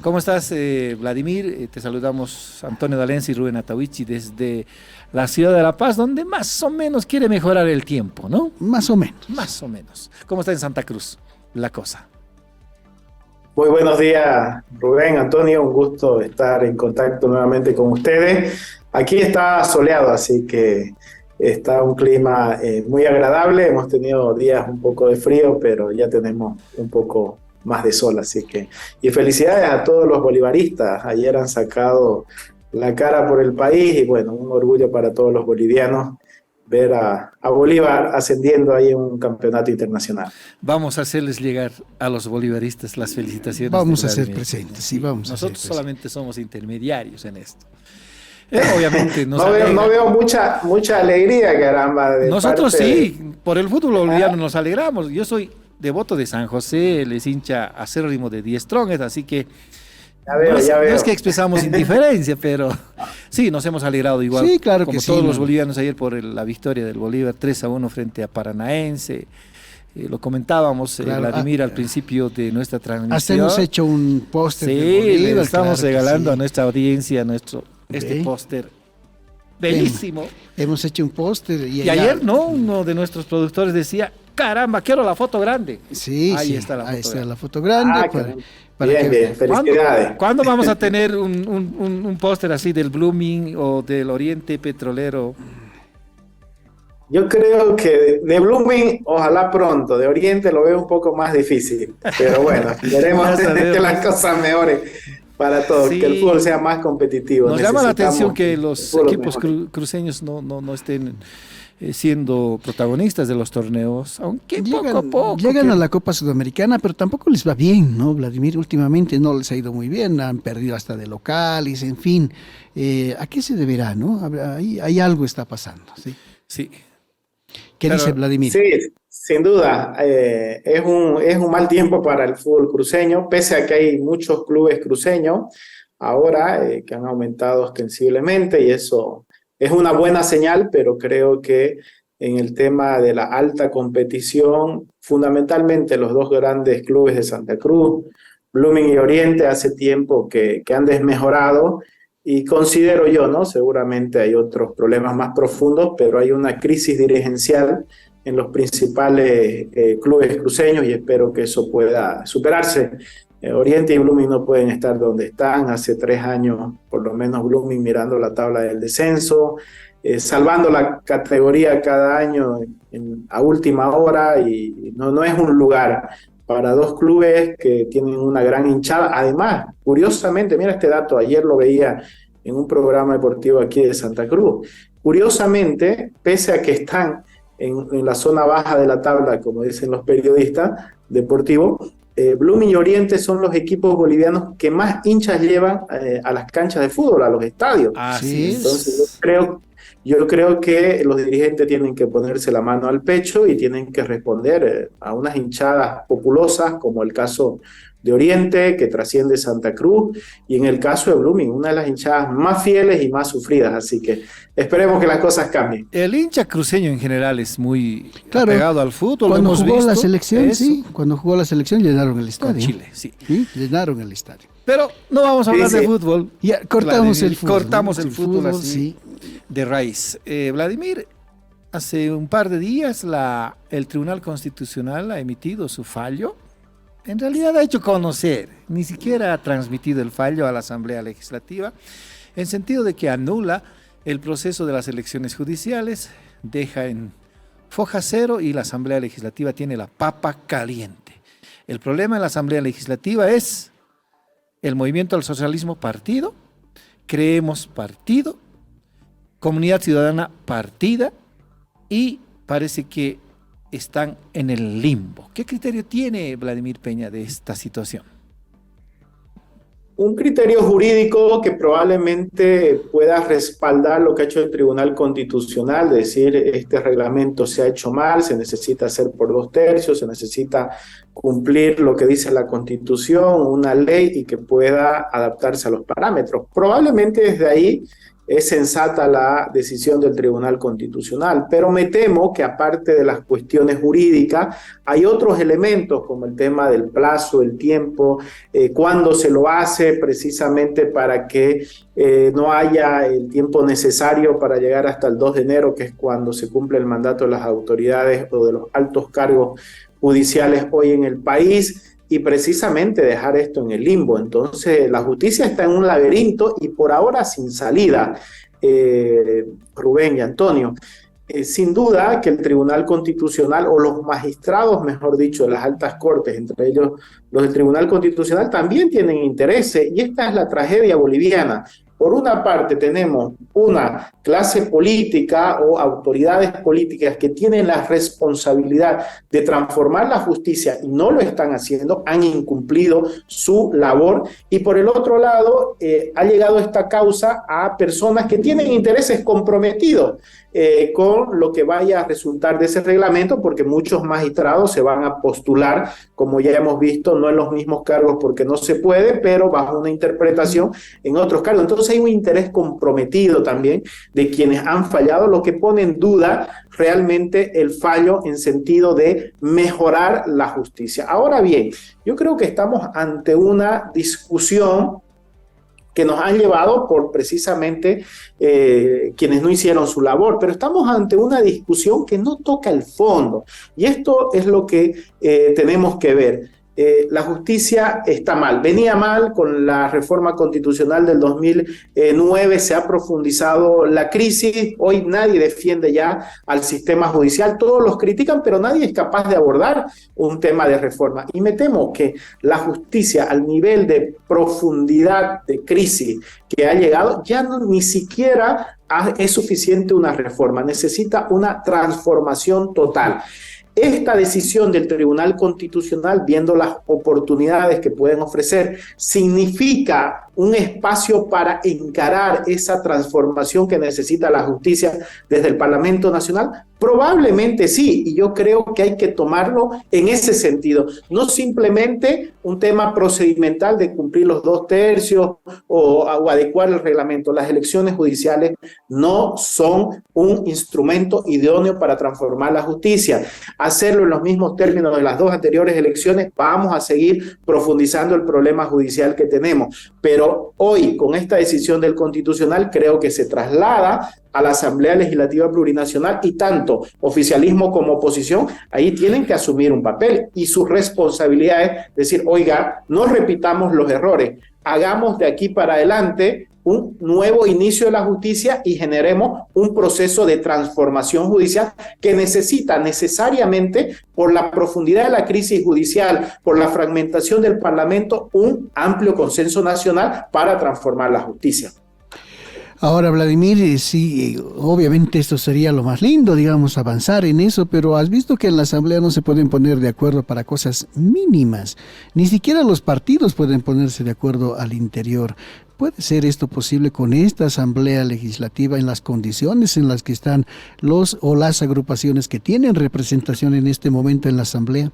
¿Cómo estás, Vladimir? Te saludamos Antonio D'Alenza y Rubén Atahuichi desde la ciudad de La Paz, donde más o menos quiere mejorar el tiempo, ¿no? Más o menos. Más o menos. ¿Cómo está en Santa Cruz la cosa? Muy buenos días, Rubén, Antonio, un gusto estar en contacto nuevamente con ustedes. Aquí está soleado, así que está un clima muy agradable. Hemos tenido días un poco de frío, pero ya tenemos un poco más de sol, así que... Y felicidades a todos los bolivaristas. Ayer han sacado la cara por el país y bueno, un orgullo para todos los bolivianos ver a Bolívar ascendiendo ahí en un campeonato internacional. Vamos a hacerles llegar a los bolivaristas las felicitaciones. Vamos a ser presentes, sí, vamos a ser Nosotros presentes. solamente somos intermediarios en esto. Obviamente no veo mucha alegría, caramba. Nosotros sí, por el fútbol boliviano nos alegramos. Yo soy devoto de San José, él es hincha acérrimo de Die Strongest, así que ya veo. No es que expresamos indiferencia, pero sí, nos hemos alegrado igual, sí, claro como que todos sí, los ¿no? bolivianos ayer por la victoria del Bolívar 3-1 frente a Paranaense. Lo comentábamos, Claro, Vladimir, al principio de nuestra transmisión. Hasta hemos hecho un póster Sí, de Bolívar, le estamos claro que regalando sí. a nuestra audiencia este Ve. póster bellísimo. Hemos hecho un póster Y ayer, ¿no? Uno de nuestros productores decía, caramba, quiero la foto grande. Sí, Ahí sí, está la foto ahí está grande. la foto grande. Bien, felicidades. ¿Cuándo vamos a tener un póster así del Blooming o del Oriente Petrolero? Yo creo que de Blooming, ojalá pronto. De Oriente lo veo un poco más difícil. Pero bueno, esperemos que las cosas mejoren para todos, Sí. que el fútbol sea más competitivo. Nos llama la atención Necesitamos que el los fútbol equipos mejore. cruceños no estén siendo protagonistas de los torneos, aunque poco a poco. Llegan a la Copa Sudamericana, pero tampoco les va bien, ¿no, Vladimir? Últimamente no les ha ido muy bien, han perdido hasta de locales, en fin. ¿A qué se deberá, no? Hay algo está pasando, ¿sí? Sí. ¿Qué Pero- dice Vladimir? Sí, sin duda. Es un mal tiempo para el fútbol cruceño, pese a que hay muchos clubes cruceños ahora que han aumentado ostensiblemente y eso es una buena señal, pero creo que en el tema de la alta competición, fundamentalmente los dos grandes clubes de Santa Cruz, Blooming y Oriente, hace tiempo que han desmejorado y considero yo, ¿no? Seguramente hay otros problemas más profundos, pero hay una crisis dirigencial en los principales clubes cruceños y espero que eso pueda superarse. Oriente y Blooming no pueden estar donde están. Hace 3 años, por lo menos Blooming mirando la tabla del descenso, salvando la categoría cada año a última hora y no es un lugar para dos clubes que tienen una gran hinchada. Además, curiosamente, mira este dato, ayer lo veía en un programa deportivo aquí de Santa Cruz. Curiosamente, pese a que están en la zona baja de la tabla, como dicen los periodistas deportivos, Blooming y Oriente son los equipos bolivianos que más hinchas llevan a las canchas de fútbol, a los estadios. Así es. Entonces yo creo que los dirigentes tienen que ponerse la mano al pecho y tienen que responder a unas hinchadas populosas, como el caso de Oriente, que trasciende Santa Cruz, y en el caso de Blooming, una de las hinchadas más fieles y más sufridas. Así que esperemos que las cosas cambien. El hincha cruceño en general es muy Claro, apegado al fútbol. Cuando lo hemos jugó visto, la selección, eso, sí, cuando jugó la selección llenaron el con estadio. Chile, sí. Sí, llenaron el estadio. Pero no vamos a hablar Sí, de sí. fútbol. Ya cortamos Vladimir, el fútbol. cortamos ¿no? el fútbol así. Sí. De raíz. Vladimir, hace un par de días el Tribunal Constitucional ha emitido su fallo. En realidad ha hecho conocer, ni siquiera ha transmitido el fallo a la Asamblea Legislativa, en sentido de que anula el proceso de las elecciones judiciales, deja en foja cero y la Asamblea Legislativa tiene la papa caliente. El problema en la Asamblea Legislativa es el Movimiento al Socialismo partido, Creemos partido, Comunidad Ciudadana partida y parece que están en el limbo. ¿Qué criterio tiene Vladimir Peña de esta situación? Un criterio jurídico que probablemente pueda respaldar lo que ha hecho el Tribunal Constitucional, decir este reglamento se ha hecho mal, se necesita hacer por 2/3, se necesita cumplir lo que dice la Constitución, una ley y que pueda adaptarse a los parámetros. Probablemente desde ahí es sensata la decisión del Tribunal Constitucional, pero me temo que aparte de las cuestiones jurídicas, hay otros elementos como el tema del plazo, el tiempo, cuándo se lo hace precisamente para que no haya el tiempo necesario para llegar hasta el 2 de enero, que es cuando se cumple el mandato de las autoridades o de los altos cargos judiciales hoy en el país, y precisamente dejar esto en el limbo. Entonces, la justicia está en un laberinto y por ahora sin salida, Rubén y Antonio. Sin duda que el Tribunal Constitucional, o los magistrados, mejor dicho, de las altas cortes, entre ellos los del Tribunal Constitucional, también tienen intereses, y esta es la tragedia boliviana. Por una parte tenemos una clase política o autoridades políticas que tienen la responsabilidad de transformar la justicia y no lo están haciendo, han incumplido su labor, y por el otro lado ha llegado esta causa a personas que tienen intereses comprometidos con lo que vaya a resultar de ese reglamento, porque muchos magistrados se van a postular, como ya hemos visto, no en los mismos cargos porque no se puede, pero bajo una interpretación en otros cargos. Entonces hay un interés comprometido también de quienes han fallado, lo que pone en duda realmente el fallo en sentido de mejorar la justicia. Ahora bien, yo creo que estamos ante una discusión que nos han llevado por precisamente quienes no hicieron su labor, pero estamos ante una discusión que no toca el fondo, y esto es lo que tenemos que ver. La justicia está mal, venía mal con la reforma constitucional del 2009, se ha profundizado la crisis, hoy nadie defiende ya al sistema judicial, todos los critican, pero nadie es capaz de abordar un tema de reforma, y me temo que la justicia al nivel de profundidad de crisis que ha llegado, ya no, ni siquiera es suficiente una reforma, necesita una transformación total. Esta decisión del Tribunal Constitucional, viendo las oportunidades que pueden ofrecer, significa un espacio para encarar esa transformación que necesita la justicia desde el Parlamento Nacional. Probablemente sí, y yo creo que hay que tomarlo en ese sentido, no simplemente un tema procedimental de cumplir los 2/3 o adecuar el reglamento. Las elecciones judiciales no son un instrumento idóneo para transformar la justicia. Hacerlo en los mismos términos de las dos anteriores elecciones, vamos a seguir profundizando el problema judicial que tenemos. Pero hoy, con esta decisión del Constitucional, creo que se traslada a la Asamblea Legislativa Plurinacional, y tanto oficialismo como oposición ahí tienen que asumir un papel, y su responsabilidad es decir, oiga, no repitamos los errores, hagamos de aquí para adelante un nuevo inicio de la justicia y generemos un proceso de transformación judicial que necesita necesariamente, por la profundidad de la crisis judicial, por la fragmentación del Parlamento, un amplio consenso nacional para transformar la justicia. Ahora, Vladimir, sí, obviamente esto sería lo más lindo, digamos, avanzar en eso, pero has visto que en la Asamblea no se pueden poner de acuerdo para cosas mínimas. Ni siquiera los partidos pueden ponerse de acuerdo al interior. ¿Puede ser esto posible con esta Asamblea Legislativa en las condiciones en las que están los o las agrupaciones que tienen representación en este momento en la Asamblea?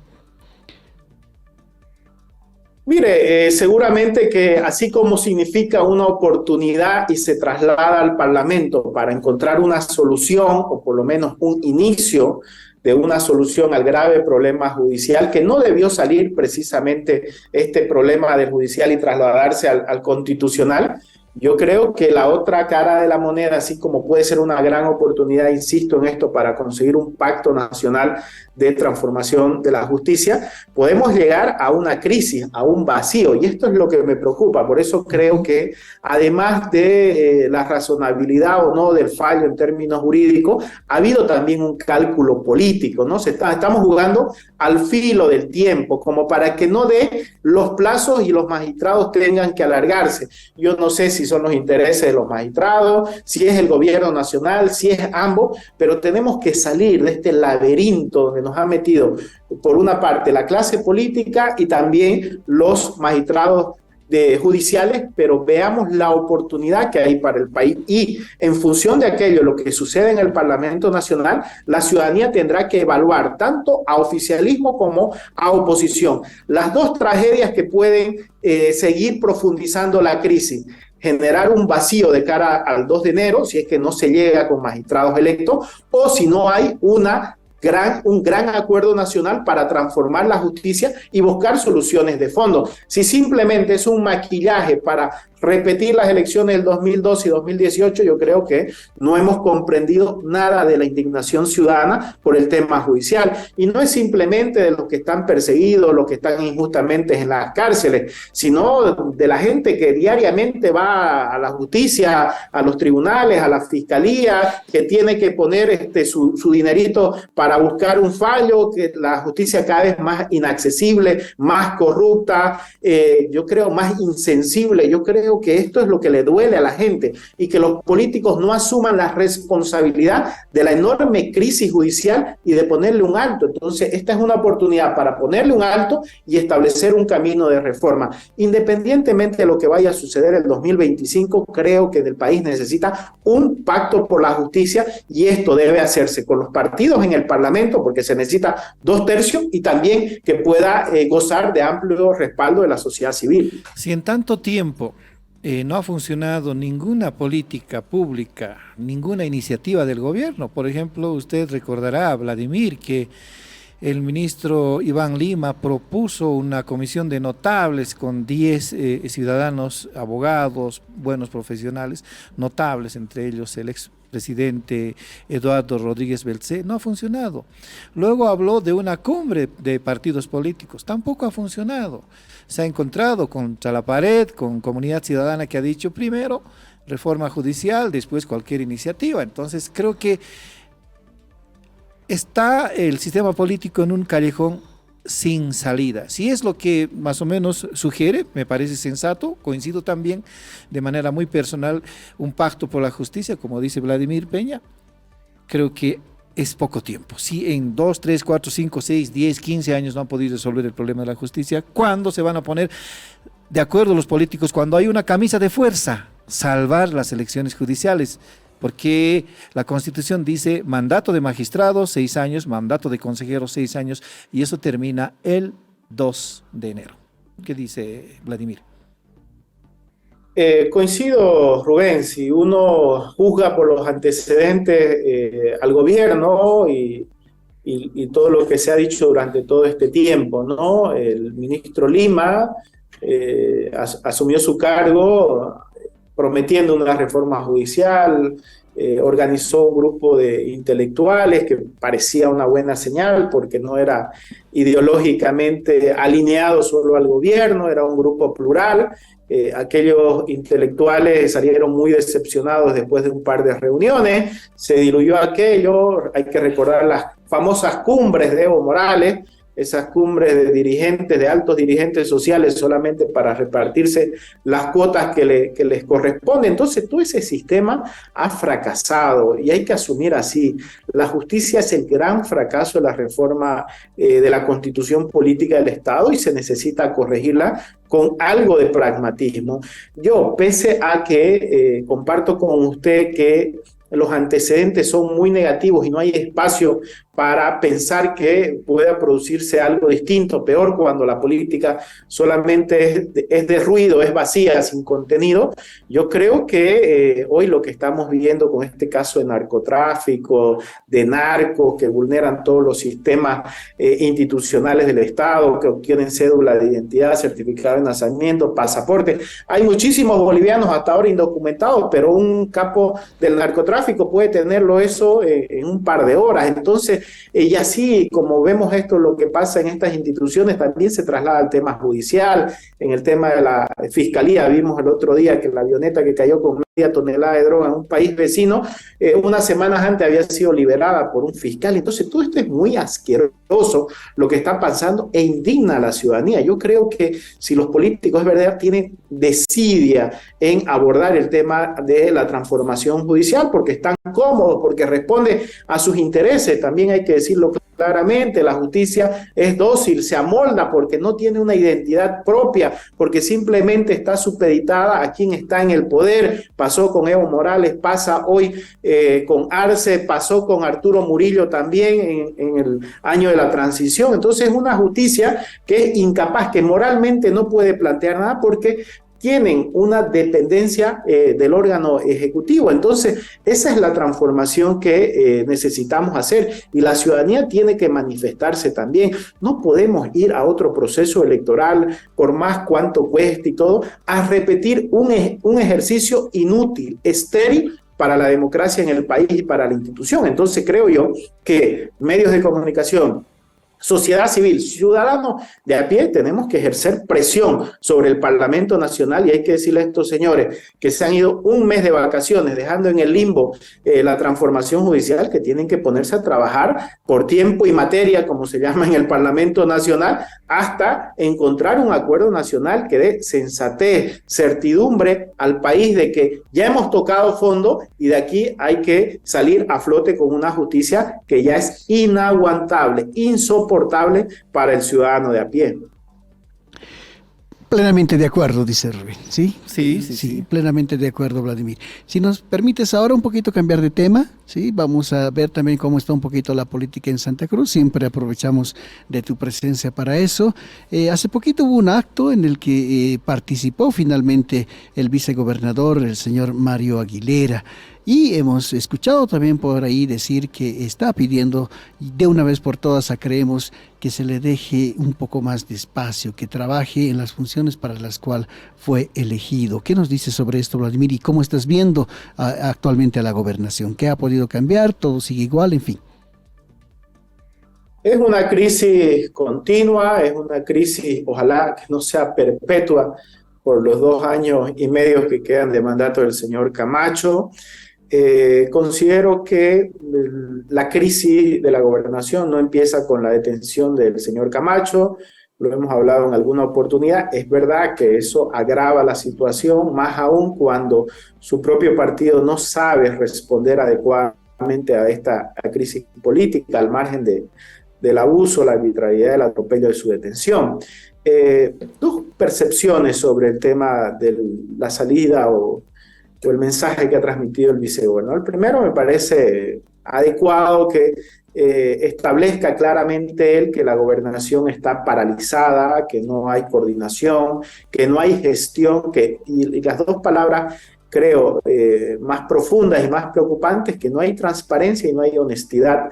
Mire, seguramente que así como significa una oportunidad y se traslada al Parlamento para encontrar una solución, o por lo menos un inicio de una solución al grave problema judicial, que no debió salir precisamente este problema del judicial y trasladarse al constitucional. Yo creo que la otra cara de la moneda, así como puede ser una gran oportunidad, insisto en esto, para conseguir un pacto nacional de transformación de la justicia, podemos llegar a una crisis, a un vacío, y esto es lo que me preocupa. Por eso creo que además de la razonabilidad o no del fallo en términos jurídicos, ha habido también un cálculo político, ¿no? Estamos jugando al filo del tiempo, como para que no dé los plazos y los magistrados tengan que alargarse. Yo no sé si son los intereses de los magistrados, si es el gobierno nacional, si es ambos, pero tenemos que salir de este laberinto donde nos ha metido, por una parte, la clase política y también los magistrados judiciales, pero veamos la oportunidad que hay para el país, y en función de aquello, lo que sucede en el Parlamento Nacional, la ciudadanía tendrá que evaluar tanto a oficialismo como a oposición. Las dos tragedias que pueden seguir profundizando la crisis: generar un vacío de cara al 2 de enero, si es que no se llega con magistrados electos, o si no hay un gran acuerdo nacional para transformar la justicia y buscar soluciones de fondo. Si simplemente es un maquillaje para repetir las elecciones del 2012 y 2018, yo creo que no hemos comprendido nada de la indignación ciudadana por el tema judicial. Y no es simplemente de los que están perseguidos, los que están injustamente en las cárceles, sino de la gente que diariamente va a la justicia, a los tribunales, a la fiscalía, que tiene que poner su dinerito para buscar un fallo, que la justicia cada vez más inaccesible, más corrupta, yo creo más insensible. Yo creo que esto es lo que le duele a la gente y que los políticos no asuman la responsabilidad de la enorme crisis judicial y de ponerle un alto. Entonces, esta es una oportunidad para ponerle un alto y establecer un camino de reforma. Independientemente de lo que vaya a suceder en el 2025, creo que el país necesita un pacto por la justicia y esto debe hacerse con los partidos en el Parlamento porque se necesita 2/3 y también que pueda gozar de amplio respaldo de la sociedad civil. Si en tanto tiempo no ha funcionado ninguna política pública, ninguna iniciativa del gobierno. Por ejemplo, usted recordará, Vladimir, que el ministro Iván Lima propuso una comisión de notables con 10 ciudadanos, abogados, buenos profesionales, notables, entre ellos el expresidente Eduardo Rodríguez Belcé. No ha funcionado. Luego habló de una cumbre de partidos políticos, tampoco ha funcionado. Se ha encontrado contra la pared, con comunidad ciudadana que ha dicho primero reforma judicial, después cualquier iniciativa. Entonces creo que está el sistema político en un callejón sin salida. Si es lo que más o menos sugiere, me parece sensato, coincido también de manera muy personal, un pacto por la justicia, como dice Vladimir Peña, creo que es poco tiempo. Si en 2, 3, 4, 5, 6, 10, 15 años no han podido resolver el problema de la justicia, ¿cuándo se van a poner de acuerdo los políticos? Cuando hay una camisa de fuerza, salvar las elecciones judiciales. Porque la Constitución dice mandato de magistrados 6 años, mandato de consejeros 6 años, y eso termina el 2 de enero. ¿Qué dice Vladimir? Coincido, Rubén, si uno juzga por los antecedentes al gobierno y todo lo que se ha dicho durante todo este tiempo, ¿no? El ministro Lima asumió su cargo prometiendo una reforma judicial, organizó un grupo de intelectuales que parecía una buena señal porque no era ideológicamente alineado solo al gobierno, era un grupo plural. Aquellos intelectuales salieron muy decepcionados después de un par de reuniones, se diluyó aquello. Hay que recordar las famosas cumbres de Evo Morales, esas cumbres de dirigentes, de altos dirigentes sociales solamente para repartirse las cuotas que les corresponden. Entonces todo ese sistema ha fracasado y hay que asumir así. La justicia es el gran fracaso de la reforma de la Constitución política del Estado y se necesita corregirla con algo de pragmatismo. Yo, pese a que comparto con usted que los antecedentes son muy negativos y no hay espacio para pensar que pueda producirse algo distinto, peor cuando la política solamente es de ruido, es vacía, sin contenido. Yo creo que hoy lo que estamos viviendo con este caso de narcotráfico, de narcos que vulneran todos los sistemas institucionales del Estado, que obtienen cédula de identidad, certificado de nacimiento, pasaporte. Hay muchísimos bolivianos hasta ahora indocumentados, pero un capo del narcotráfico puede tenerlo eso en un par de horas. Entonces, y así como vemos esto, lo que pasa en estas instituciones también se traslada al tema judicial, en el tema de la fiscalía. Vimos el otro día que la avioneta que cayó con media tonelada de droga en un país vecino, unas semanas antes había sido liberada por un fiscal. Entonces todo esto es muy asqueroso lo que está pasando e indigna a la ciudadanía. Yo creo que si los políticos, es verdad, tienen desidia en abordar el tema de la transformación judicial porque están cómodos, porque responde a sus intereses, también hay que decirlo claramente, la justicia es dócil, se amolda porque no tiene una identidad propia, porque simplemente está supeditada a quien está en el poder. Pasó con Evo Morales, pasa hoy con Arce, pasó con Arturo Murillo también en el año de la transición. Entonces es una justicia que es incapaz, que moralmente no puede plantear nada porque tienen una dependencia del órgano ejecutivo. Entonces, esa es la transformación que necesitamos hacer y la ciudadanía tiene que manifestarse también. No podemos ir a otro proceso electoral, por más cuánto cueste y todo, a repetir un ejercicio inútil, estéril, para la democracia en el país y para la institución. Entonces creo yo que medios de comunicación, sociedad civil, ciudadanos de a pie, tenemos que ejercer presión sobre el Parlamento Nacional y hay que decirle a estos señores que se han ido un mes de vacaciones dejando en el limbo la transformación judicial, que tienen que ponerse a trabajar por tiempo y materia, como se llama en el Parlamento Nacional, hasta encontrar un acuerdo nacional que dé sensatez, certidumbre al país de que ya hemos tocado fondo y de aquí hay que salir a flote con una justicia que ya es inaguantable, insoportable para el ciudadano de a pie. Plenamente de acuerdo, dice Rubén, ¿sí? Sí. Plenamente de acuerdo, Vladimir. Si nos permites ahora un poquito cambiar de tema, ¿sí? Vamos a ver también cómo está un poquito la política en Santa Cruz. Siempre aprovechamos de tu presencia para eso. Hace poquito hubo un acto en el que participó finalmente el vicegobernador, el señor Mario Aguilera. Y hemos escuchado también por ahí decir que está pidiendo de una vez por todas a Creemos que se le deje un poco más de espacio, que trabaje en las funciones para las cuales fue elegido. ¿Qué nos dices sobre esto, Vladimir? ¿Y cómo estás viendo actualmente a la gobernación? ¿Qué ha podido cambiar? ¿Todo sigue igual? En fin. Es una crisis continua, es una crisis, ojalá que no sea perpetua por los 2 años y medio que quedan de mandato del señor Camacho. Considero que la crisis de la gobernación no empieza con la detención del señor Camacho, lo hemos hablado en alguna oportunidad. Es verdad que eso agrava la situación, más aún cuando su propio partido no sabe responder adecuadamente a esta crisis política, al margen del abuso, la arbitrariedad, el atropello de su detención. 2 percepciones sobre el tema de la salida o el mensaje que ha transmitido el vicegobernador. Primero, me parece adecuado que establezca claramente él que la gobernación está paralizada, que no hay coordinación, que no hay gestión, y las 2 palabras creo más profundas y más preocupantes, que no hay transparencia y no hay honestidad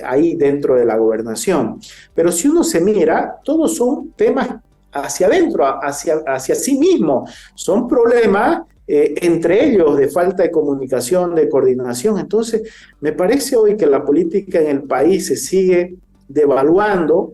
ahí dentro de la gobernación. Pero si uno se mira, todos son temas hacia adentro, hacia sí mismo, son problemas entre ellos de falta de comunicación, de coordinación. Entonces, me parece hoy que la política en el país se sigue devaluando.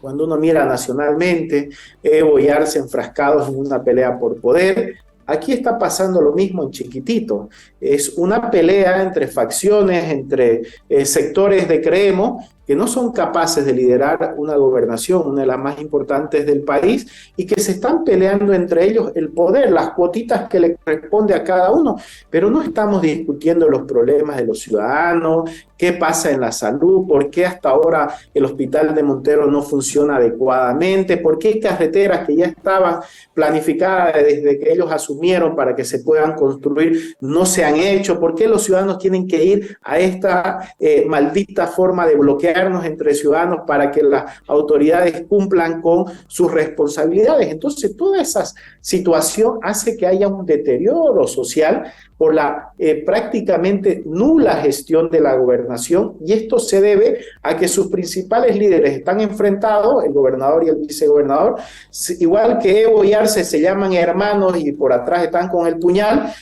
Cuando uno mira nacionalmente, Evo y Arce enfrascados en una pelea por poder. Aquí está pasando lo mismo en chiquitito. Es una pelea entre facciones, entre sectores de Creemos, que no son capaces de liderar una gobernación, una de las más importantes del país, y que se están peleando entre ellos el poder, las cuotitas que le corresponde a cada uno, pero no estamos discutiendo los problemas de los ciudadanos, qué pasa en la salud, por qué hasta ahora el hospital de Montero no funciona adecuadamente, por qué carreteras que ya estaban planificadas desde que ellos asumieron para que se puedan construir no se han hecho, por qué los ciudadanos tienen que ir a esta maldita forma de bloquearnos entre ciudadanos para que las autoridades cumplan con sus responsabilidades. Entonces, toda esa situación hace que haya un deterioro social por la prácticamente nula gestión de la gobernación, y esto se debe a que sus principales líderes están enfrentados, el gobernador y el vicegobernador, igual que Evo y Arce se llaman hermanos y por atrás están con el puñal.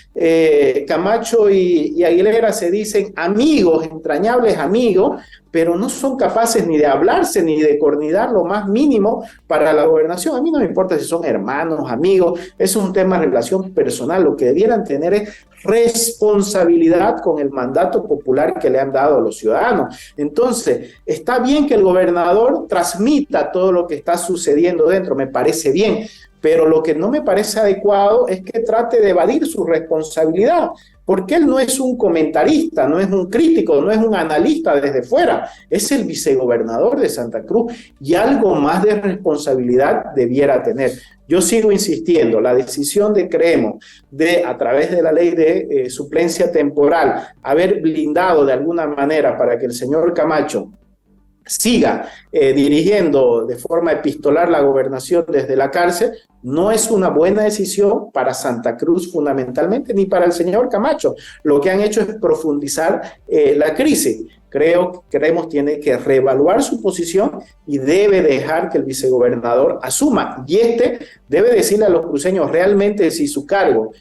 Camacho y Aguilera se dicen amigos, entrañables amigos, pero no son capaces ni de hablarse ni de coordinar lo más mínimo para la gobernación. A mí no me importa si son hermanos, amigos, eso es un tema de relación personal. Lo que debieran tener es responsabilidad con el mandato popular que le han dado a los ciudadanos. Entonces, está bien que el gobernador transmita todo lo que está sucediendo dentro, me parece bien, pero lo que no me parece adecuado es que trate de evadir su responsabilidad, porque él no es un comentarista, no es un crítico, no es un analista desde fuera, es el vicegobernador de Santa Cruz y algo más de responsabilidad debiera tener. Yo sigo insistiendo, la decisión de Creemos de, a través de la ley de suplencia temporal, haber blindado de alguna manera para que el señor Camacho siga dirigiendo de forma epistolar la gobernación desde la cárcel, no es una buena decisión para Santa Cruz fundamentalmente, ni para el señor Camacho. Lo que han hecho es profundizar la crisis. Creemos tiene que reevaluar su posición y debe dejar que el vicegobernador asuma. Y debe decirle a los cruceños realmente si su cargo,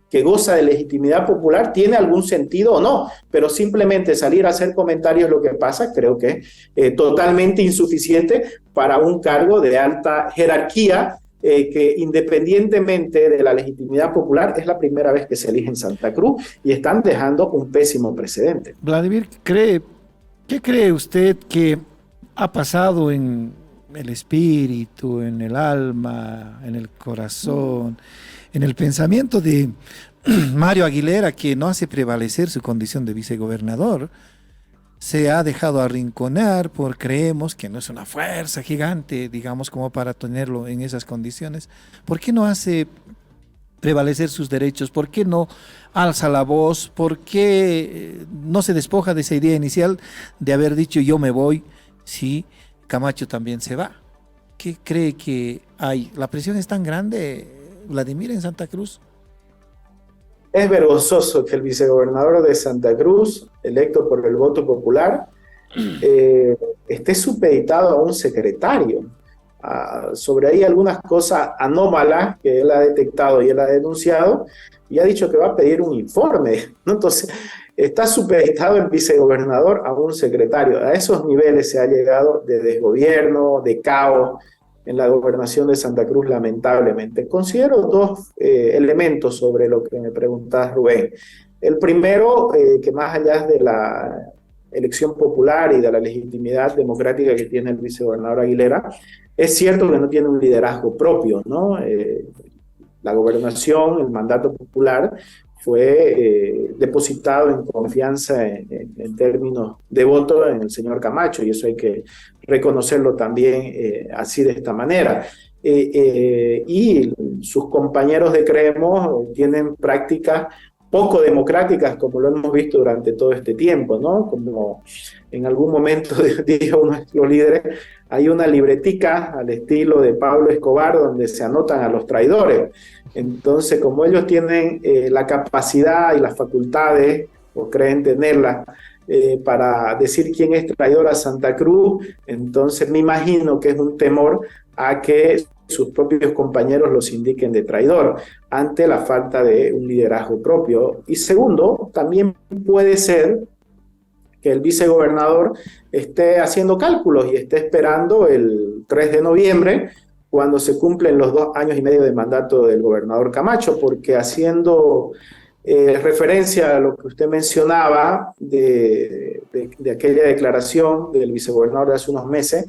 que goza de legitimidad popular, tiene algún sentido o no, pero simplemente salir a hacer comentarios lo que pasa, creo que es totalmente insuficiente para un cargo de alta jerarquía, que independientemente de la legitimidad popular, es la primera vez que se elige en Santa Cruz y están dejando un pésimo precedente. Vladimir, ¿qué cree usted que ha pasado en el espíritu, en el alma, en el corazón, en el pensamiento de Mario Aguilera, que no hace prevalecer su condición de vicegobernador? Se ha dejado arrinconar creemos que no es una fuerza gigante, digamos, como para tenerlo en esas condiciones. ¿Por qué no hace prevalecer sus derechos? ¿Por qué no alza la voz? ¿Por qué no se despoja de esa idea inicial de haber dicho yo me voy si Camacho también se va? ¿Qué cree que hay? ¿La presión es tan grande, Vladimir, en Santa Cruz? Es vergonzoso que el vicegobernador de Santa Cruz, electo por el voto popular, esté supeditado a un secretario. Sobre ahí algunas cosas anómalas que él ha detectado y él ha denunciado, y ha dicho que va a pedir un informe, ¿no? Entonces, está supeditado el vicegobernador a un secretario. A esos niveles se ha llegado de desgobierno, de caos en la gobernación de Santa Cruz, lamentablemente. Considero dos elementos sobre lo que me preguntas, Rubén. El primero, que más allá de la elección popular y de la legitimidad democrática que tiene el vicegobernador Aguilera, es cierto que no tiene un liderazgo propio, ¿no? La gobernación, el mandato popular, fue depositado en confianza en términos de voto en el señor Camacho, y eso hay que reconocerlo también así de esta manera. Y sus compañeros de Creemos tienen prácticas poco democráticas, como lo hemos visto durante todo este tiempo, ¿no? Como en algún momento dijo uno de los líderes, hay una libretica al estilo de Pablo Escobar donde se anotan a los traidores. Entonces, como ellos tienen la capacidad y las facultades, o creen tenerlas, para decir quién es traidor a Santa Cruz, entonces me imagino que es un temor a que sus propios compañeros los indiquen de traidor ante la falta de un liderazgo propio. Y segundo, también puede ser que el vicegobernador esté haciendo cálculos y esté esperando el 3 de noviembre, cuando se cumplen los 2 años y medio de mandato del gobernador Camacho, porque haciendo referencia a lo que usted mencionaba de aquella declaración del vicegobernador de hace unos meses,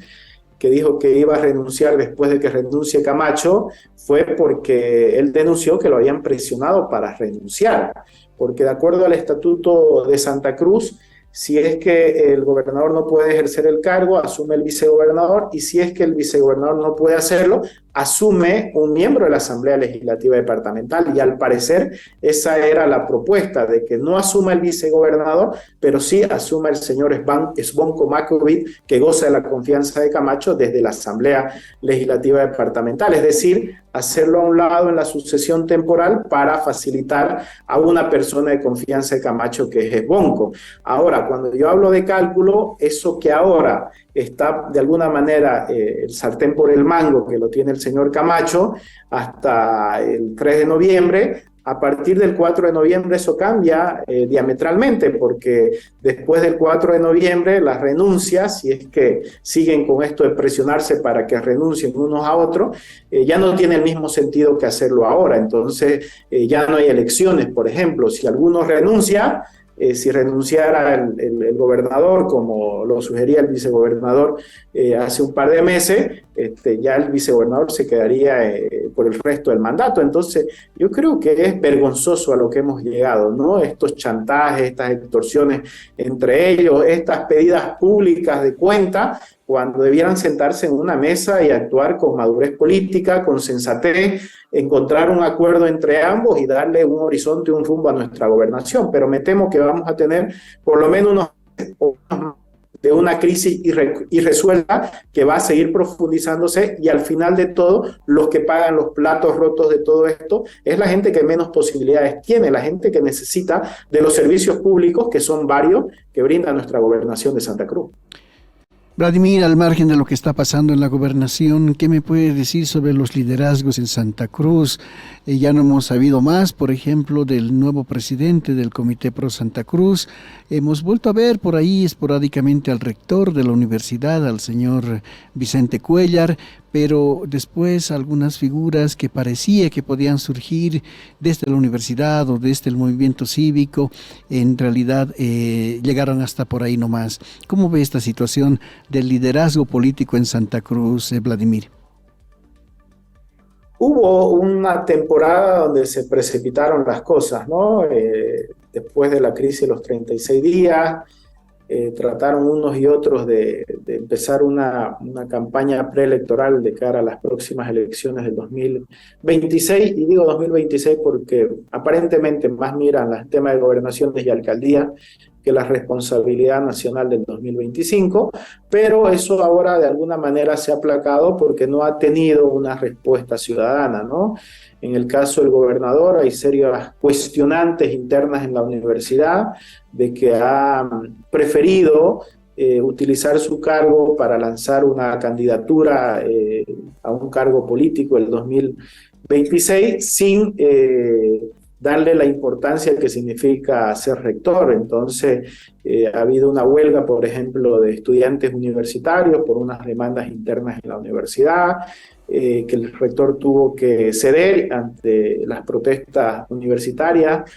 que dijo que iba a renunciar después de que renuncie Camacho, fue porque él denunció que lo habían presionado para renunciar, porque de acuerdo al Estatuto de Santa Cruz, si es que el gobernador no puede ejercer el cargo, asume el vicegobernador, y si es que el vicegobernador no puede hacerlo, asume un miembro de la Asamblea Legislativa Departamental, y al parecer esa era la propuesta, de que no asuma el vicegobernador, pero sí asuma el señor Zvonko Makovic, que goza de la confianza de Camacho desde la Asamblea Legislativa Departamental, es decir, hacerlo a un lado en la sucesión temporal para facilitar a una persona de confianza de Camacho, que es Zvonko. Ahora, cuando yo hablo de cálculo, eso que ahora está de alguna manera el sartén por el mango, que lo tiene el señor Camacho, hasta el 3 de noviembre, a partir del 4 de noviembre eso cambia diametralmente, porque después del 4 de noviembre las renuncias, si es que siguen con esto de presionarse para que renuncien unos a otros, ya no tiene el mismo sentido que hacerlo ahora. Entonces ya no hay elecciones, por ejemplo. Si alguno renuncia, si renunciara el gobernador, como lo sugería el vicegobernador hace un par de meses, ya el vicegobernador se quedaría por el resto del mandato. Entonces, yo creo que es vergonzoso a lo que hemos llegado, ¿no? Estos chantajes, estas extorsiones entre ellos, estas pedidas públicas de cuenta, cuando debieran sentarse en una mesa y actuar con madurez política, con sensatez, encontrar un acuerdo entre ambos y darle un horizonte, un rumbo a nuestra gobernación. Pero me temo que vamos a tener por lo menos unos de una crisis irresuelta que va a seguir profundizándose, y al final de todo, los que pagan los platos rotos de todo esto es la gente que menos posibilidades tiene, la gente que necesita de los servicios públicos, que son varios, que brinda nuestra gobernación de Santa Cruz. Vladimir, al margen de lo que está pasando en la gobernación, ¿qué me puede decir sobre los liderazgos en Santa Cruz? Ya no hemos sabido más, por ejemplo, del nuevo presidente del Comité Pro Santa Cruz. Hemos vuelto a ver por ahí esporádicamente al rector de la universidad, al señor Vicente Cuellar, pero después algunas figuras que parecía que podían surgir desde la universidad o desde el movimiento cívico, en realidad llegaron hasta por ahí nomás. ¿Cómo ve esta situación del liderazgo político en Santa Cruz, Vladimir? Hubo una temporada donde se precipitaron las cosas, ¿no? Después de la crisis de los 36 días, trataron unos y otros de empezar una campaña preelectoral de cara a las próximas elecciones del 2026, y digo 2026 porque aparentemente más miran los temas de gobernaciones y alcaldías que la responsabilidad nacional del 2025, pero eso ahora de alguna manera se ha aplacado porque no ha tenido una respuesta ciudadana, ¿no? En el caso del gobernador hay serias cuestionantes internas en la universidad de que ha preferido utilizar su cargo para lanzar una candidatura a un cargo político el 2026 sin darle la importancia que significa ser rector. Entonces, ha habido una huelga, por ejemplo, de estudiantes universitarios por unas demandas internas en la universidad, que el rector tuvo que ceder ante las protestas universitarias.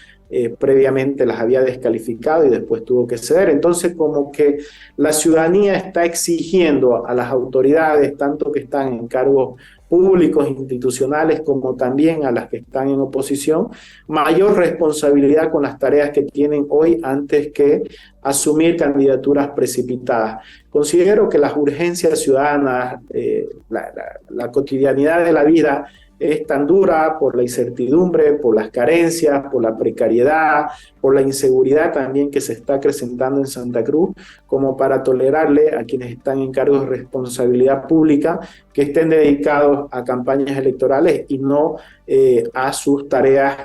Previamente las había descalificado y después tuvo que ceder. Entonces, como que la ciudadanía está exigiendo a las autoridades, tanto que están en cargos públicos, institucionales, como también a las que están en oposición, mayor responsabilidad con las tareas que tienen hoy antes que asumir candidaturas precipitadas. Considero que las urgencias ciudadanas, la cotidianidad de la vida es tan dura por la incertidumbre, por las carencias, por la precariedad, por la inseguridad también que se está acrecentando en Santa Cruz, como para tolerarle a quienes están en cargos de responsabilidad pública que estén dedicados a campañas electorales y no a sus tareas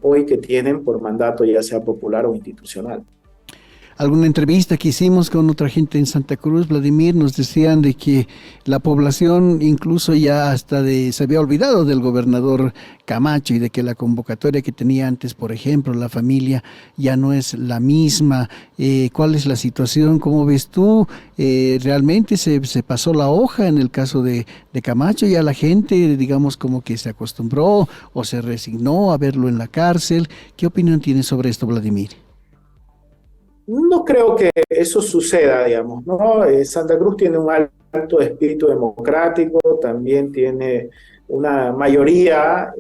hoy que tienen por mandato, ya sea popular o institucional. Alguna entrevista que hicimos con otra gente en Santa Cruz, Vladimir, nos decían de que la población incluso ya hasta se había olvidado del gobernador Camacho y de que la convocatoria que tenía antes, por ejemplo, la familia, ya no es la misma. ¿Cuál es la situación? ¿Cómo ves tú? ¿Realmente se pasó la hoja en el caso de Camacho? Ya la gente, digamos, como que se acostumbró o se resignó a verlo en la cárcel. ¿Qué opinión tienes sobre esto, Vladimir? No creo que eso suceda, digamos, ¿no? Santa Cruz tiene un alto espíritu democrático, también tiene una mayoría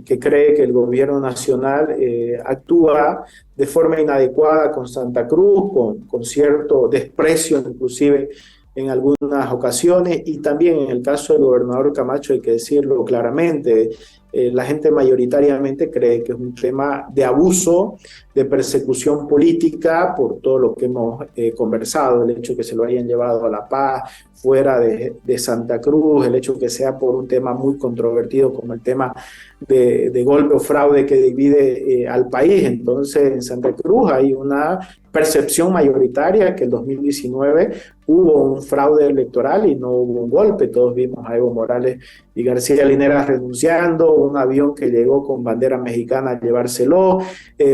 que cree que el gobierno nacional actúa de forma inadecuada con Santa Cruz, con cierto desprecio inclusive en algunas ocasiones, y también en el caso del gobernador Camacho hay que decirlo claramente, la gente mayoritariamente cree que es un tema de abuso, de persecución política por todo lo que hemos conversado, el hecho de que se lo hayan llevado a La Paz, fuera de Santa Cruz, el hecho de que sea por un tema muy controvertido como el tema de golpe o fraude que divide al país. Entonces en Santa Cruz hay una percepción mayoritaria que el 2019 hubo un fraude electoral y no hubo un golpe. Todos vimos a Evo Morales y García Linera renunciando, un avión que llegó con bandera mexicana a llevárselo,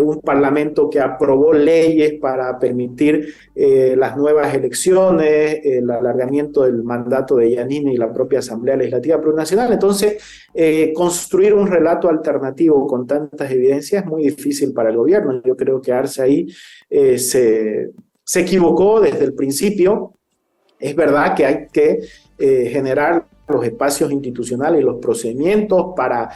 un parlamento que aprobó leyes para permitir las nuevas elecciones, el alargamiento del mandato de Yanine y la propia Asamblea Legislativa Plurinacional. Entonces, construir un relato alternativo con tantas evidencias es muy difícil para el gobierno. Yo creo que Arce ahí se equivocó desde el principio. Es verdad que hay que generar los espacios institucionales y los procedimientos para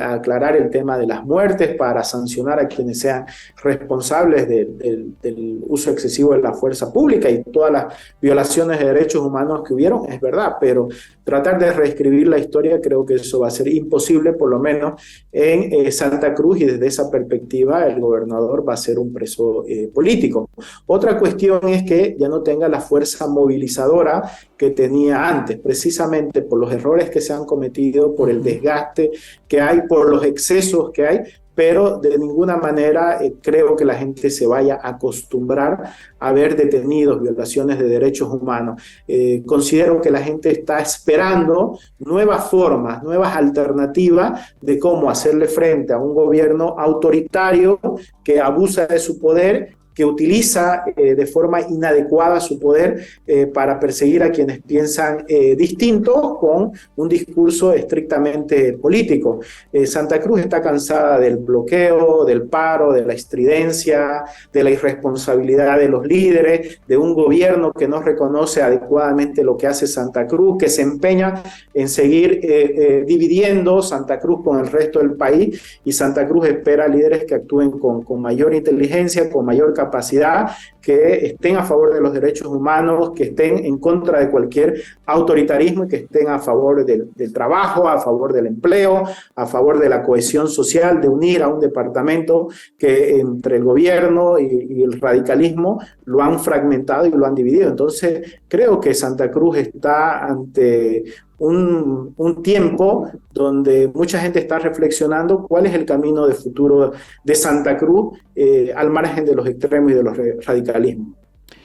aclarar el tema de las muertes, para sancionar a quienes sean responsables del uso excesivo de la fuerza pública y todas las violaciones de derechos humanos que hubieron, es verdad, pero tratar de reescribir la historia creo que eso va a ser imposible, por lo menos en Santa Cruz, y desde esa perspectiva el gobernador va a ser un preso político. Otra cuestión es que ya no tenga la fuerza movilizadora que tenía antes, precisamente por los errores que se han cometido, por el desgaste que hay, por los excesos que hay, pero de ninguna manera creo que la gente se vaya a acostumbrar a ver detenidos, violaciones de derechos humanos. Considero que la gente está esperando nuevas formas, nuevas alternativas de cómo hacerle frente a un gobierno autoritario que abusa de su poder, que utiliza de forma inadecuada su poder para perseguir a quienes piensan distinto, con un discurso estrictamente político. Santa Cruz está cansada del bloqueo, del paro, de la estridencia, de la irresponsabilidad de los líderes, de un gobierno que no reconoce adecuadamente lo que hace Santa Cruz, que se empeña en seguir dividiendo Santa Cruz con el resto del país, y Santa Cruz espera líderes que actúen con mayor inteligencia, con mayor capacidad, que estén a favor de los derechos humanos, que estén en contra de cualquier autoritarismo y que estén a favor del trabajo, a favor del empleo, a favor de la cohesión social, de unir a un departamento que entre el gobierno y el radicalismo lo han fragmentado y lo han dividido. Entonces, creo que Santa Cruz está ante un tiempo donde mucha gente está reflexionando cuál es el camino de futuro de Santa Cruz al margen de los extremos y de los radicalismos.